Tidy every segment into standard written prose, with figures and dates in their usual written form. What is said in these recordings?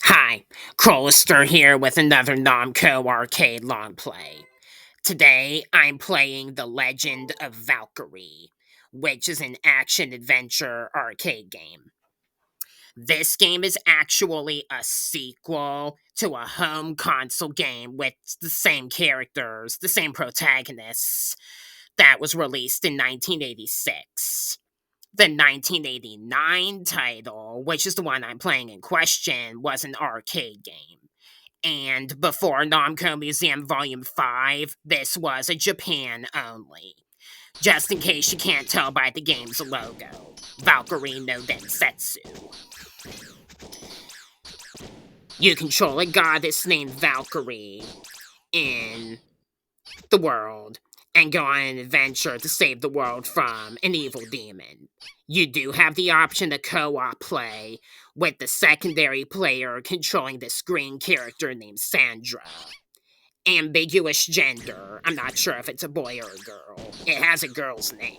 Hi, Crowlister here with another Namco arcade long play. Today, I'm playing The Legend of Valkyrie, which is an action-adventure arcade game. This game is actually a sequel to a home console game with the same characters, the same protagonists, that was released in 1986. The 1989 title, which is the one I'm playing in question, was an arcade game. And before Namco Museum Vol.5, this was a Japan only. Just in case you can't tell by the game's logo, Valkyrie no Densetsu. You control a goddess named Valkyrie in the world and go on an adventure to save the world from an evil demon. You do have the option to co-op play, with the secondary player controlling this green character named Sandra. Ambiguous gender. I'm not sure if it's a boy or a girl. It has a girl's name.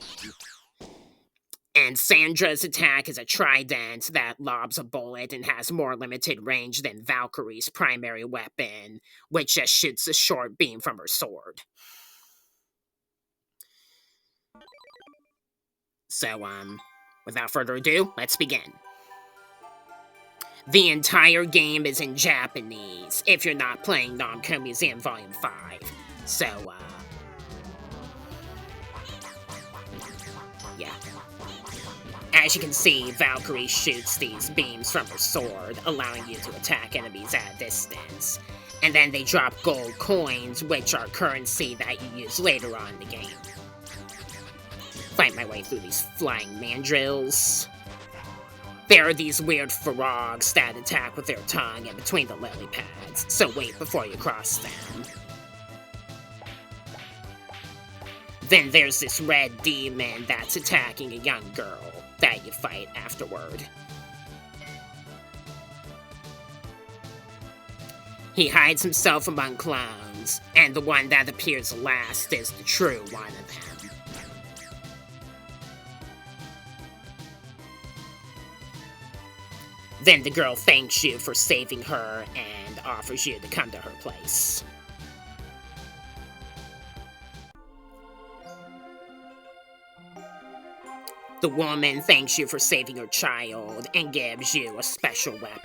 And Sandra's attack is a trident that lobs a bullet and has more limited range than Valkyrie's primary weapon, which just shoots a short beam from her sword. So, without further ado, let's begin. The entire game is in Japanese, if you're not playing Namco Museum Vol.5. So, yeah. As you can see, Valkyrie shoots these beams from her sword, allowing you to attack enemies at a distance. And then they drop gold coins, which are currency that you use later on in the game. Fight my way through these flying mandrills. There are these weird frogs that attack with their tongue in between the lily pads, so wait before you cross them. Then there's this red demon that's attacking a young girl that you fight afterward. He hides himself among clones, and the one that appears last is the true one of them. Then the girl thanks you for saving her and offers you to come to her place. The woman thanks you for saving her child and gives you a special weapon.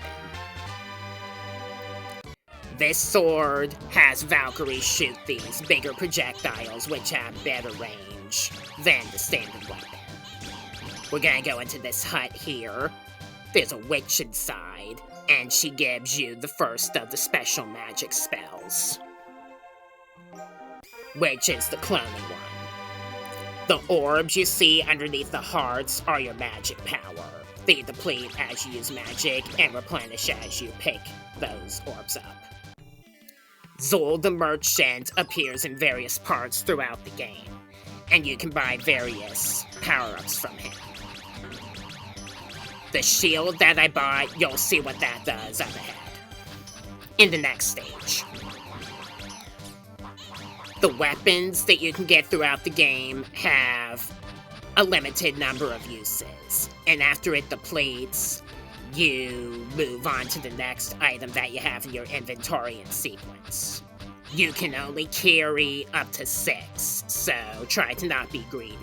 This sword has Valkyrie shoot these bigger projectiles which have better range than the standard weapon. We're gonna go into this hut here. There's a witch inside, and she gives you the first of the special magic spells, which is the cloning one. The orbs you see underneath the hearts are your magic power. They deplete as you use magic and replenish as you pick those orbs up. Zol the Merchant appears in various parts throughout the game, and you can buy various power-ups from him. The shield that I bought, you'll see what that does up ahead in the next stage. The weapons that you can get throughout the game have a limited number of uses, and after it depletes, you move on to the next item that you have in your inventory in sequence. You can only carry up to 6, so try to not be greedy.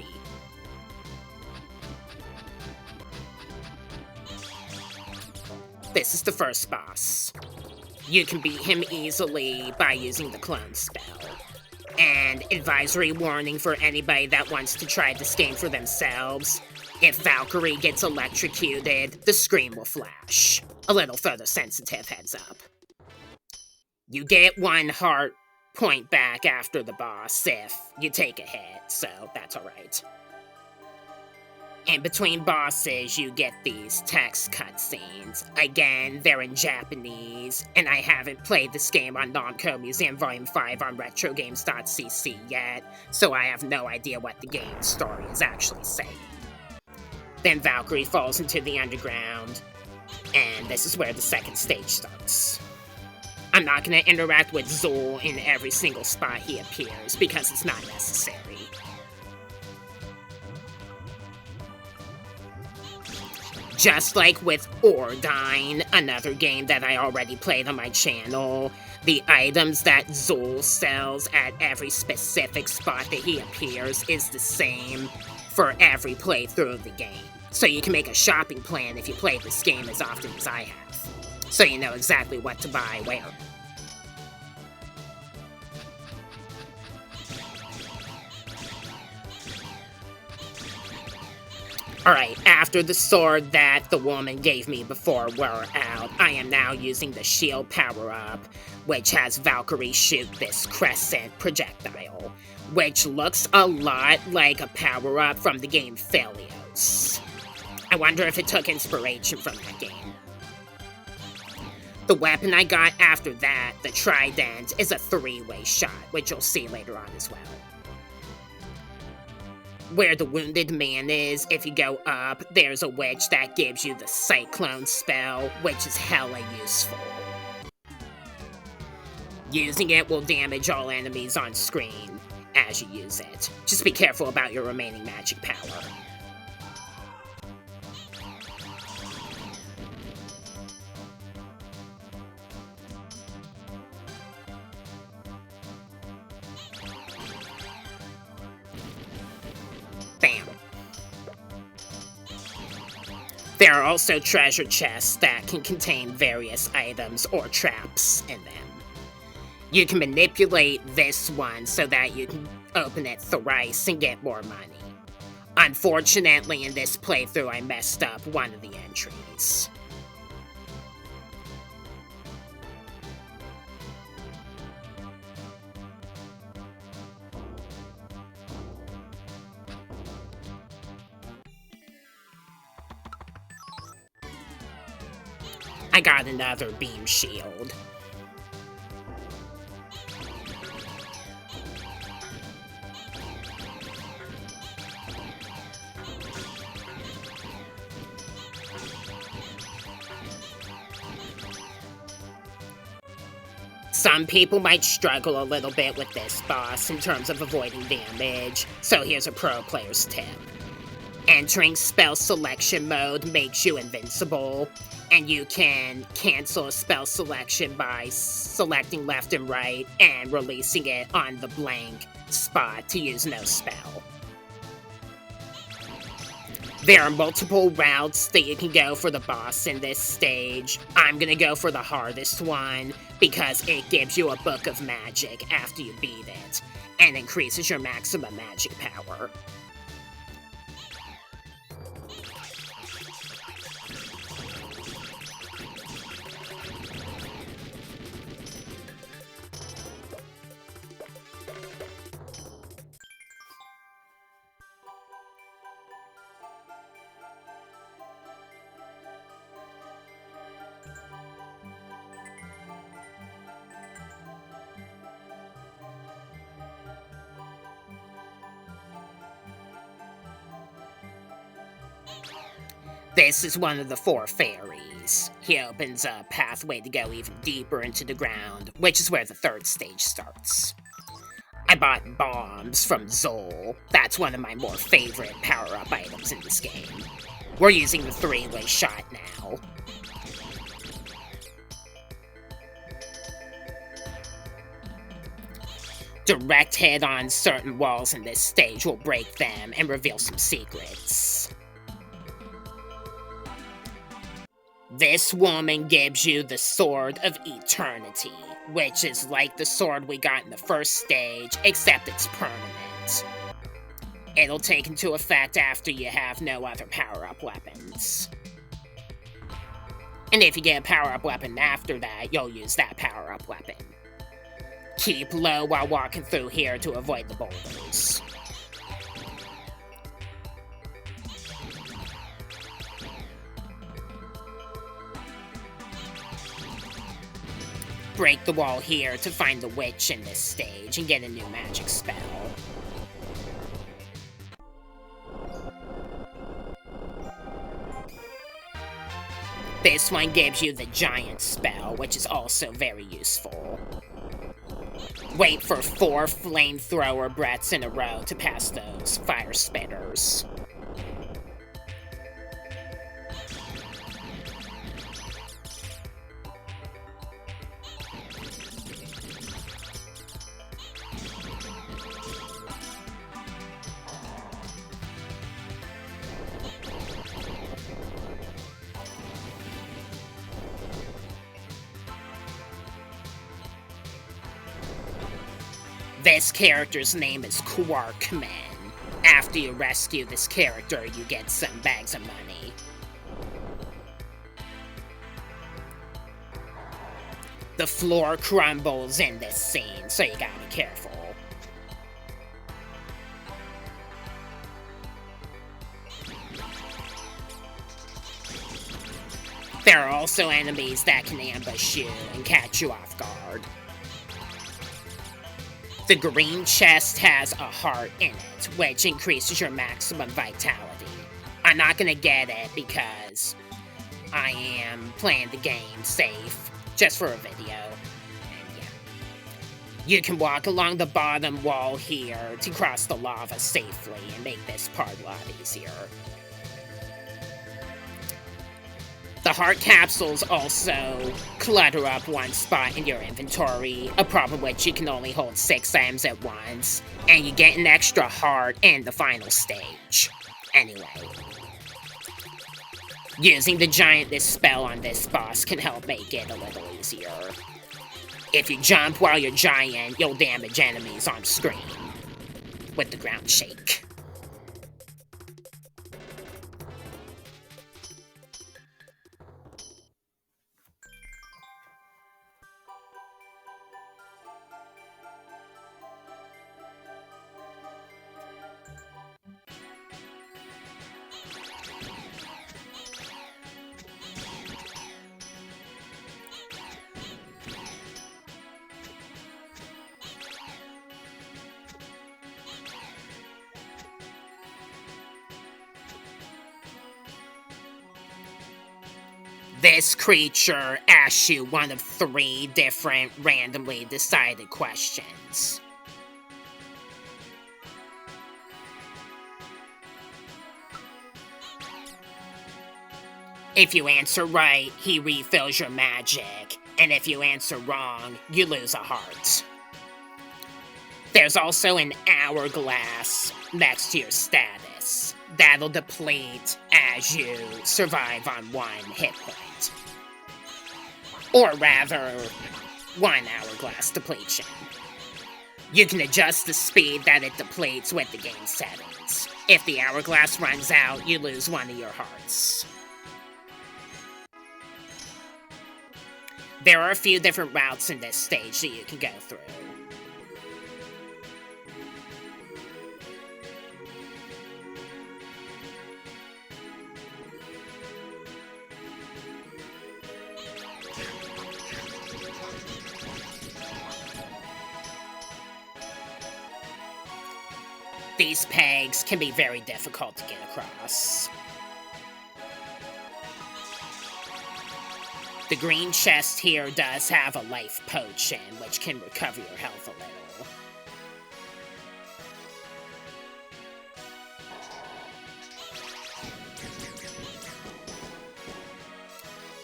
This is the first boss. You can beat him easily by using the clone spell. And advisory warning for anybody that wants to try this game for themselves: if Valkyrie gets electrocuted, the screen will flash. A little photosensitive heads up. You get 1 heart point back after the boss if you take a hit, so that's alright. In between bosses, you get these text cutscenes. Again, they're in Japanese, and I haven't played this game on Namco Museum Vol.5 on RetroGames.cc yet, so I have no idea what the game's story is actually saying. Then Valkyrie falls into the underground, and this is where the second stage starts. I'm not going to interact with Zol in every single spot he appears, because it's not necessary. Just like with Ordine, another game that I already played on my channel, the items that Zul sells at every specific spot that he appears is the same for every playthrough of the game. So you can make a shopping plan if you play this game as often as I have. So you know exactly what to buy where. Alright, after the sword that the woman gave me before wore out, I am now using the shield power-up, which has Valkyrie shoot this crescent projectile, which looks a lot like a power-up from the game Phelios. I wonder if it took inspiration from that game. The weapon I got after that, the Trident, is a 3-way shot, which you'll see later on as well. Where the Wounded Man is, if you go up, there's a witch that gives you the Cyclone spell, which is hella useful. Using it will damage all enemies on screen as you use it. Just be careful about your remaining magic power. Bam. There are also treasure chests that can contain various items or traps in them. You can manipulate this one so that you can open it thrice and get more money. Unfortunately, in this playthrough, I messed up one of the entries. I got another beam shield. Some people might struggle a little bit with this boss in terms of avoiding damage, so here's a pro player's tip. Entering spell selection mode makes you invincible, and you can cancel a spell selection by selecting left and right and releasing it on the blank spot to use no spell. There are multiple routes that you can go for the boss in this stage. I'm gonna go for the hardest one because it gives you a book of magic after you beat it and increases your maximum magic power. This is one of the 4 fairies. He opens a pathway to go even deeper into the ground, which is where the 3rd stage starts. I bought bombs from Zol. That's one of my more favorite power-up items in this game. We're using the 3-way shot now. Direct hit on certain walls in this stage will break them and reveal some secrets. This woman gives you the Sword of Eternity, which is like the sword we got in the 1st stage, except it's permanent. It'll take into effect after you have no other power-up weapons. And if you get a power-up weapon after that, you'll use that power-up weapon. Keep low while walking through here to avoid the boulders. Break the wall here to find the witch in this stage and get a new magic spell. This one gives you the giant spell, which is also very useful. Wait for 4 flamethrower breaths in a row to pass those fire spitters. This character's name is Quarkman. After you rescue this character, you get some bags of money. The floor crumbles in this scene, so you gotta be careful. There are also enemies that can ambush you and catch you off guard. The green chest has a heart in it, which increases your maximum vitality. I'm not gonna get it because I am playing the game safe, just for a video. And yeah. You can walk along the bottom wall here to cross the lava safely and make this part a lot easier. The heart capsules also clutter up one spot in your inventory, a problem which you can only hold 6 items at once, and you get an extra heart in the final stage. Anyway, using the Giantless spell on this boss can help make it a little easier. If you jump while you're giant, you'll damage enemies on screen with the ground shake. This creature asks you one of 3 different randomly decided questions. If you answer right, he refills your magic, and if you answer wrong, you lose a heart. There's also an hourglass next to your status. That'll deplete as you survive on 1 hit point. Or rather, 1 hourglass depletion. You can adjust the speed that it depletes with the game settings. If the hourglass runs out, you lose 1 of your hearts. There are a few different routes in this stage that you can go through. These pegs can be very difficult to get across. The green chest here does have a life potion, which can recover your health a little.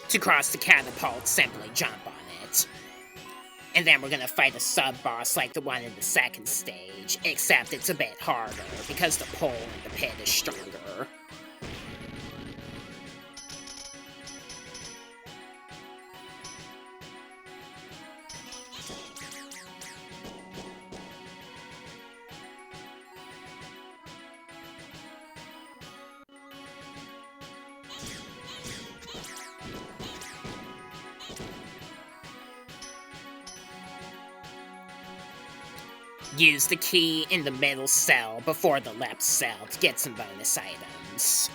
To cross the catapult, simply jump on it. And then we're gonna fight a sub-boss like the one in the 2nd stage, except it's a bit harder, because the pole in the pit is stronger. Use the key in the middle cell before the left cell to get some bonus items.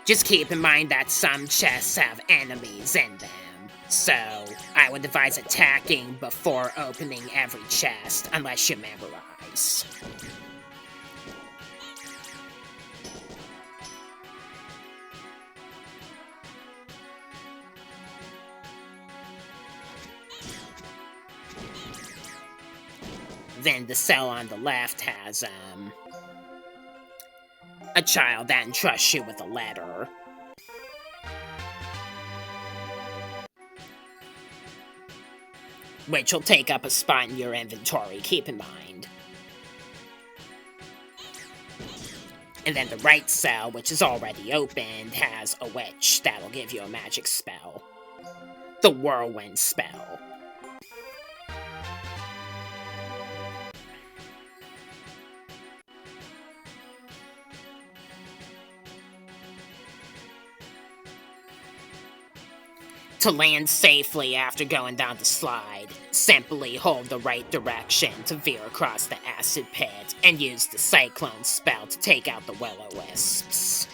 Just keep in mind that some chests have enemies in them, so I would advise attacking before opening every chest unless you memorize. Then the cell on the left has, a child that entrusts you with a letter. Which will take up a spot in your inventory, keep in mind. And then the right cell, which is already opened, has a witch that'll give you a magic spell. The Whirlwind spell. To land safely after going down the slide, simply hold the right direction to veer across the acid pit and use the cyclone spell to take out the will-o-wisps.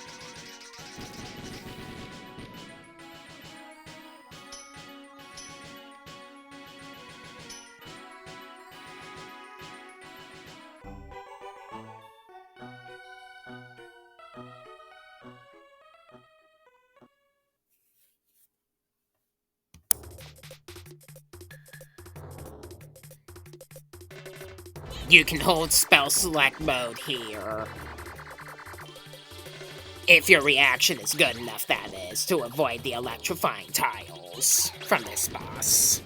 You can hold spell select mode here. If your reaction is good enough, that is, to avoid the electrifying tiles from this boss.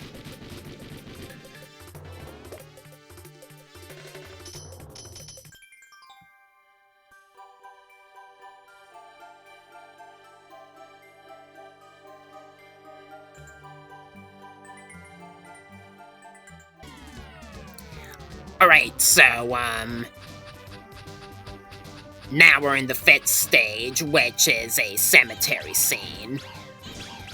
Alright, so, now we're in the 5th stage, which is a cemetery scene.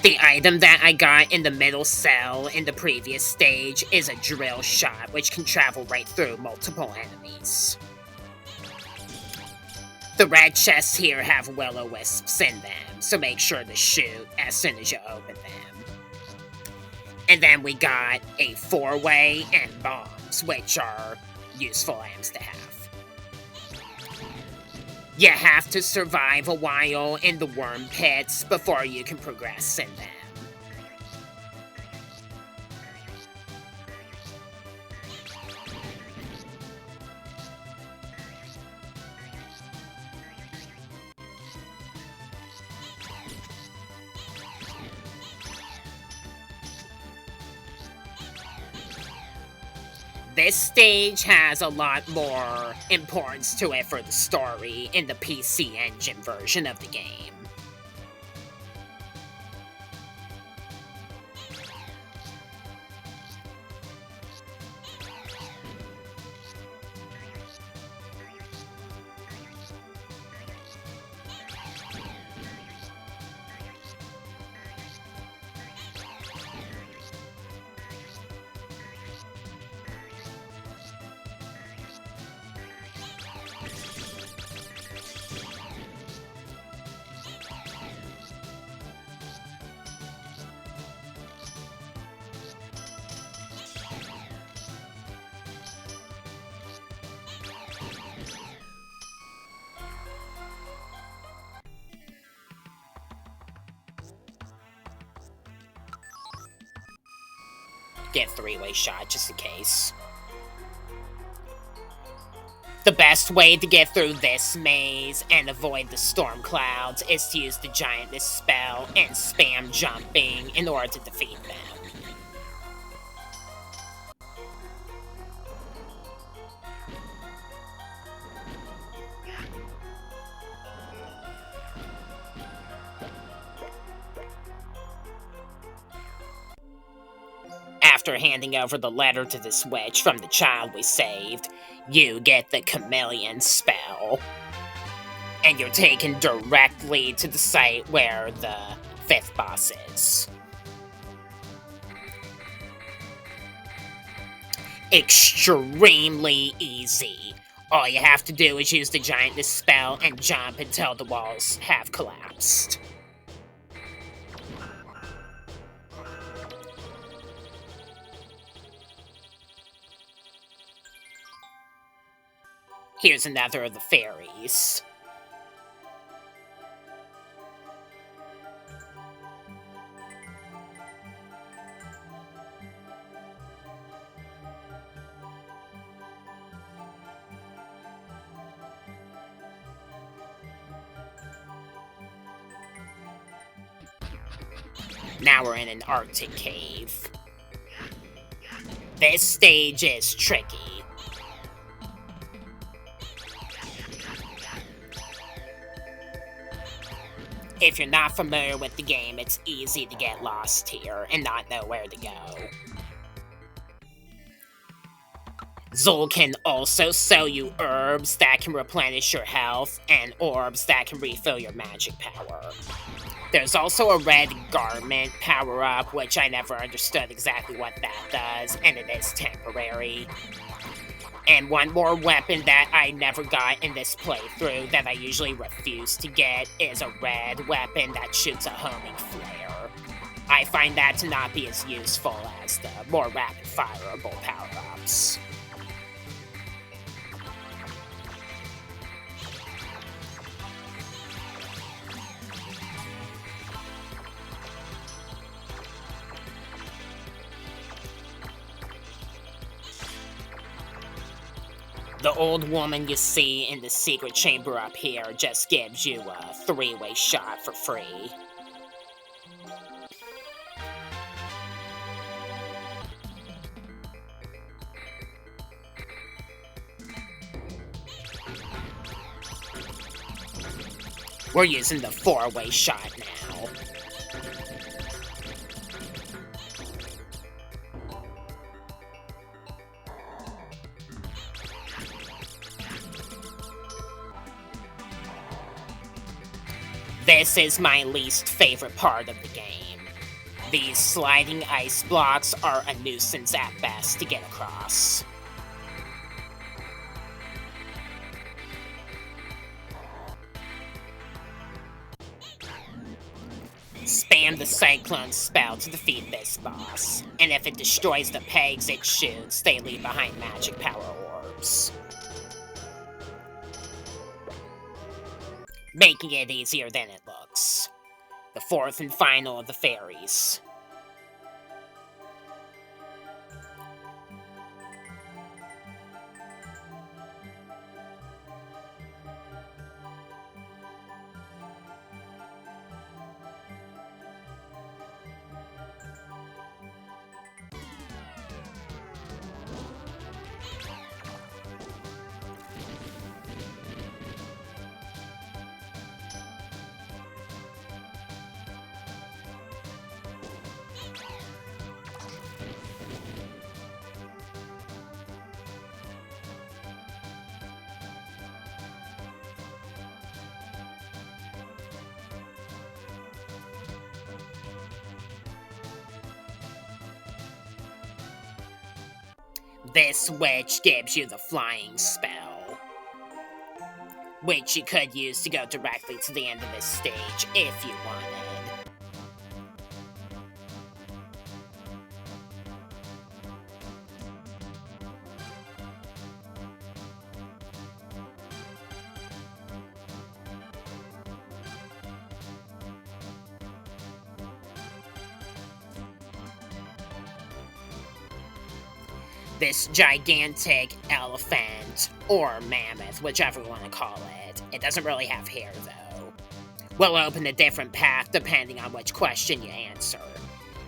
The item that I got in the middle cell in the previous stage is a drill shot, which can travel right through multiple enemies. The red chests here have will-o-wisps in them, so make sure to shoot as soon as you open them. And then we got a 4-way and bombs, which are useful items to have. You have to survive a while in the worm pits before you can progress in them. This stage has a lot more importance to it for the story in the PC Engine version of the game. Get 3-way shot just in case. The best way to get through this maze and avoid the storm clouds is to use the Giantess spell and spam jumping in order to defeat them. After handing over the letter to the Switch from the child we saved, you get the Chameleon spell. And you're taken directly to the site where the 5th boss is. Extremely easy. All you have to do is use the Giantess spell and jump until the walls have collapsed. Here's another of the fairies. Now we're in an Arctic cave. This stage is tricky. If you're not familiar with the game, it's easy to get lost here and not know where to go. Zul can also sell you herbs that can replenish your health and orbs that can refill your magic power. There's also a red garment power-up, which I never understood exactly what that does, and it is temporary. And one more weapon that I never got in this playthrough that I usually refuse to get is a red weapon that shoots a homing flare. I find that to not be as useful as the more rapid-fireable power-ups. The old woman you see in the secret chamber up here just gives you a three-way shot for free. We're using the four-way shot now. This is my least favorite part of the game. These sliding ice blocks are a nuisance at best to get across. Spam the Cyclone spell to defeat this boss, and if it destroys the pegs it shoots, they leave behind magic power orbs, making it easier than it looks. The fourth and final of the fairies. This switch gives you the flying spell, which you could use to go directly to the end of this stage if you wanted. This gigantic elephant, or mammoth, whichever you want to call it, it doesn't really have hair though, will open a different path depending on which question you answer.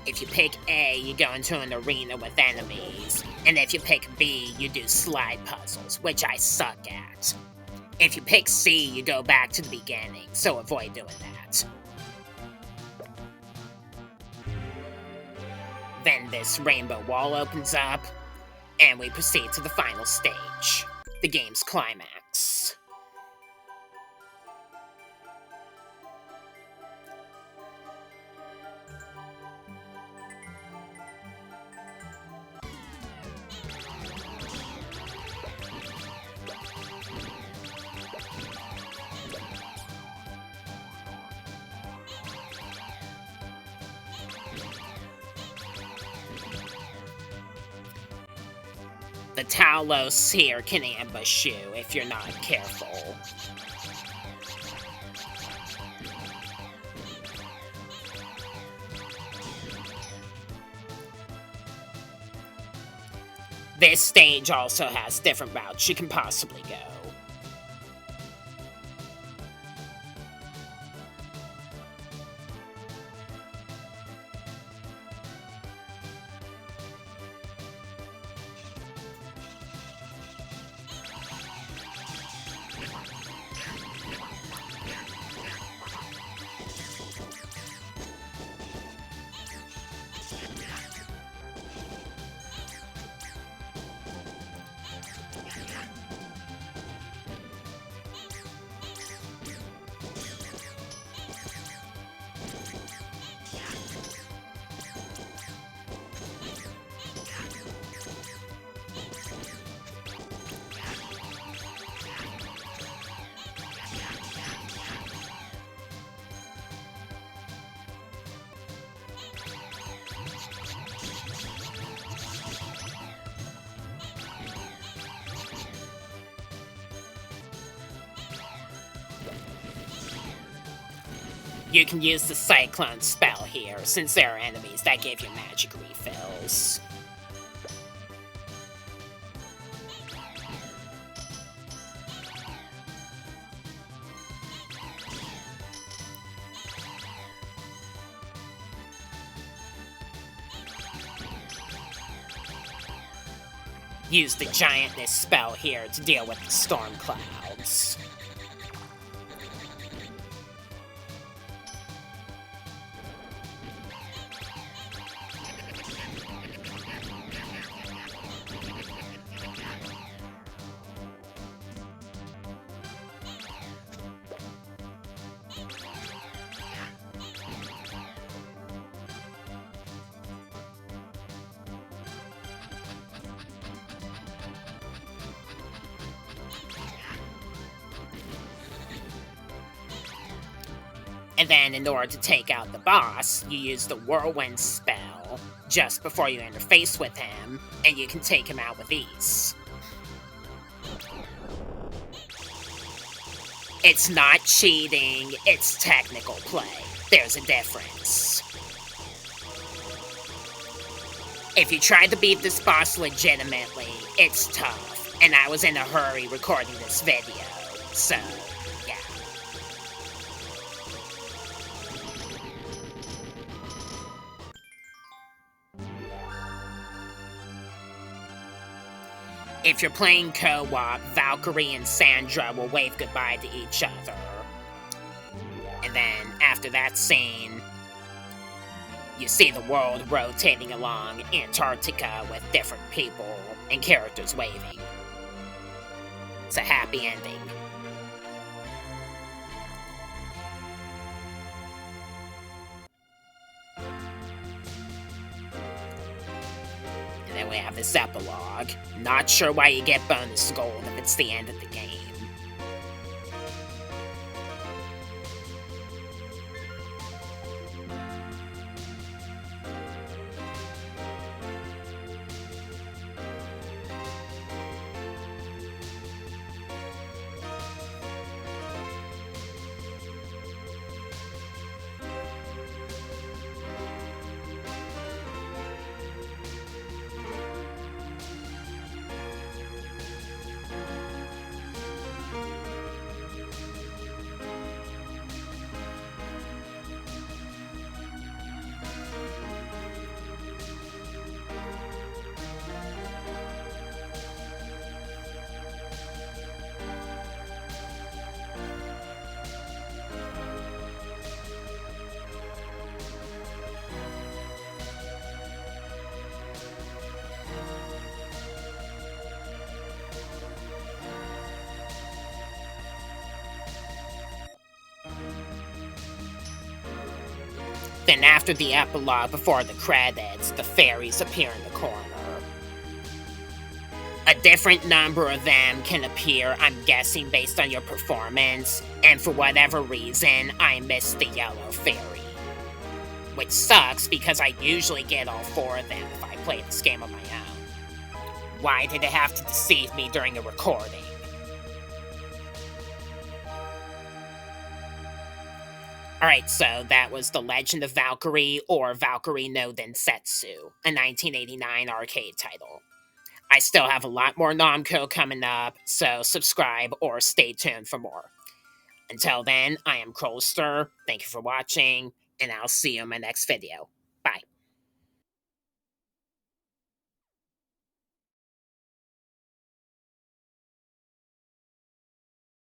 If you pick A, you go into an arena with enemies, and if you pick B, you do slide puzzles, which I suck at. If you pick C, you go back to the beginning, so avoid doing that. Then this rainbow wall opens up, and we proceed to the final stage, the game's climax. The Talos here can ambush you if you're not careful. This stage also has different routes you can possibly go. You can use the Cyclone spell here, since there are enemies that give you magic refills. Use the Giantness spell here to deal with the storm clouds. And then, in order to take out the boss, you use the Whirlwind spell just before you interface with him, and you can take him out with ease. It's not cheating, it's technical play. There's a difference. If you try to beat this boss legitimately, it's tough, and I was in a hurry recording this video, so yeah. If you're playing co-op, Valkyrie and Sandra will wave goodbye to each other. And then, after that scene, you see the world rotating along Antarctica with different people and characters waving. It's a happy ending. And then we have this epilogue. Not sure why you get bonus gold if it's the end of the game. Then after the epilogue, before the credits, the fairies appear in the corner. A different number of them can appear, I'm guessing based on your performance, and for whatever reason, I missed the yellow fairy. Which sucks, because I usually get all 4 of them if I play this game on my own. Why did it have to deceive me during a recording? Alright, so that was The Legend of Valkyrie, or Valkyrie no Densetsu, a 1989 arcade title. I still have a lot more Namco coming up, so subscribe or stay tuned for more. Until then, I am Krolster, thank you for watching, and I'll see you in my next video.